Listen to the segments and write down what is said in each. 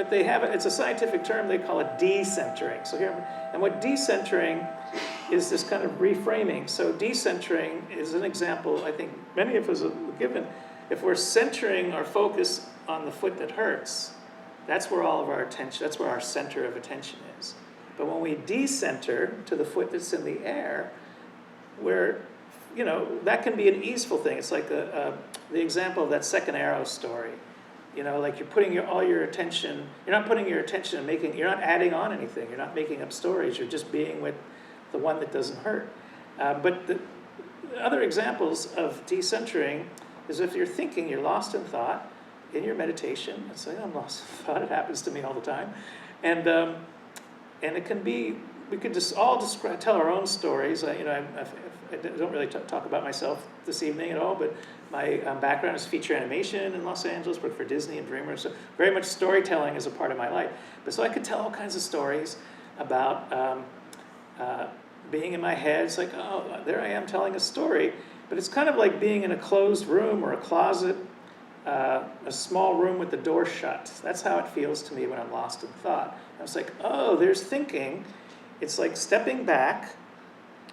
but they have it, it's a scientific term, they call it decentering. So here, and what decentering is this kind of reframing. So decentering is an example, I think many of us have given. If we're centering our focus on the foot that hurts, that's where all of our attention, that's where our center of attention is. But when we decenter to the foot that's in the air, where, you know, that can be an easeful thing. It's like the example of that second arrow story. You know, like you're putting all your attention, you're not putting your attention and making, you're not adding on anything, you're not making up stories, you're just being with the one that doesn't hurt. But the other examples of decentering is if you're thinking, you're lost in thought in your meditation. It's like, I'm lost in thought, it happens to me all the time. And it can be, we could just all tell our own stories. You know, I don't really talk about myself this evening at all, but my background is feature animation in Los Angeles, worked for Disney and DreamWorks, so very much storytelling is a part of my life. But so I could tell all kinds of stories about being in my head. It's like, oh, there I am telling a story, but it's kind of like being in a closed room or a closet, a small room with the door shut. That's how it feels to me when I'm lost in thought. I was like, oh, there's thinking. It's like stepping back.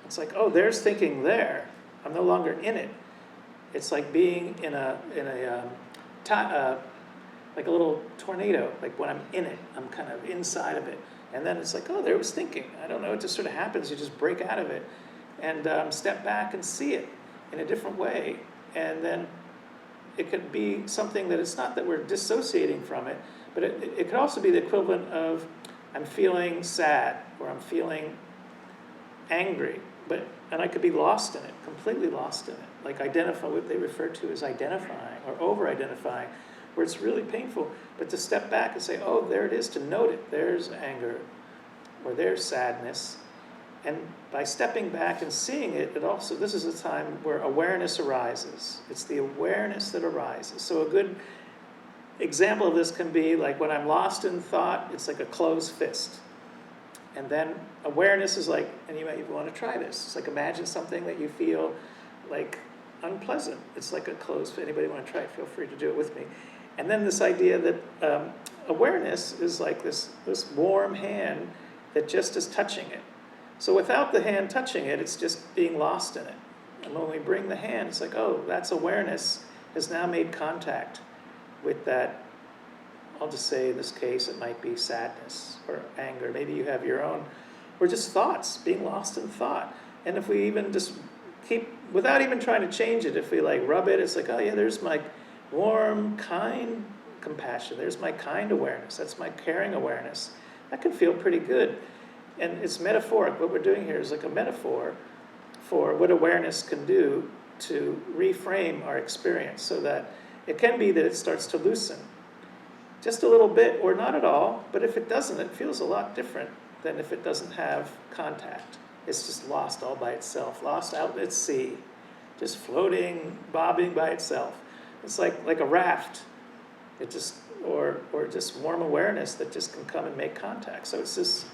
It's like, oh, there's thinking there. I'm no longer in it. It's like being in like a little tornado. Like when I'm in it, I'm kind of inside of it. And then it's like, oh, there was thinking. I don't know, it just sort of happens. You just break out of it and step back and see it in a different way. And then it could be something that it's not that we're dissociating from it, but it could also be the equivalent of I'm feeling sad or I'm feeling angry, and I could be lost in it, completely lost in it, like identify what they refer to as identifying or over-identifying, where it's really painful, but to step back and say, oh, there it is, to note it, there's anger or there's sadness. And by stepping back and seeing it, this is a time where awareness arises. It's the awareness that arises. So a good example of this can be like when I'm lost in thought, it's like a closed fist. And then awareness is like, and you might even want to try this. It's like imagine something that you feel like unpleasant. It's like a closed fist. Anybody want to try it? Feel free to do it with me. And then this idea that awareness is like this warm hand that just is touching it. So without the hand touching it, it's just being lost in it. And when we bring the hand, it's like, oh, that's awareness has now made contact with that. I'll just say in this case, it might be sadness or anger. Maybe you have your own, or just thoughts, being lost in thought. And if we even just keep, without even trying to change it, if we like rub it, it's like, oh yeah, there's my warm, kind compassion. There's my kind awareness. That's my caring awareness. That can feel pretty good. And it's metaphoric. What we're doing here is like a metaphor for what awareness can do to reframe our experience so that it can be that it starts to loosen. Just a little bit or not at all, but if it doesn't, it feels a lot different than if it doesn't have contact. It's just lost all by itself, lost out at sea, just floating, bobbing by itself. It's like a raft. It just, or just warm awareness that just can come and make contact. So it's this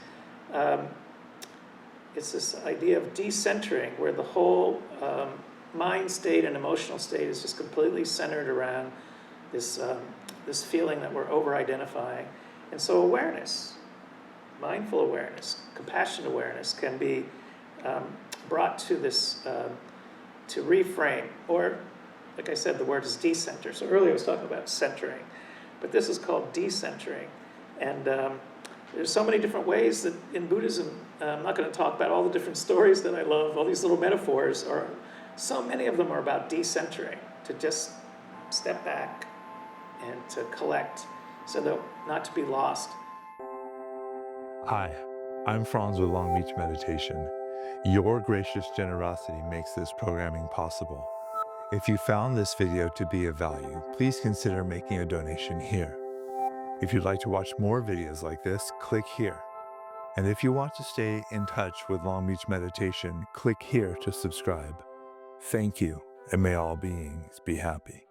idea of decentering where the whole mind state and emotional state is just completely centered around this feeling that we're over-identifying. And so awareness, mindful awareness, compassion awareness can be brought to this, to reframe, or like I said, the word is decenter. So earlier I was talking about centering, but this is called decentering. And there's so many different ways that in Buddhism, I'm not going to talk about all the different stories that I love, all these little metaphors, or so many of them are about decentering, to just step back and to collect, so that not to be lost. Hi, I'm Franz with Long Beach Meditation. Your gracious generosity makes this programming possible. If you found this video to be of value, please consider making a donation here. If you'd like to watch more videos like this, click here. And if you want to stay in touch with Long Beach Meditation, click here to subscribe. Thank you, and may all beings be happy.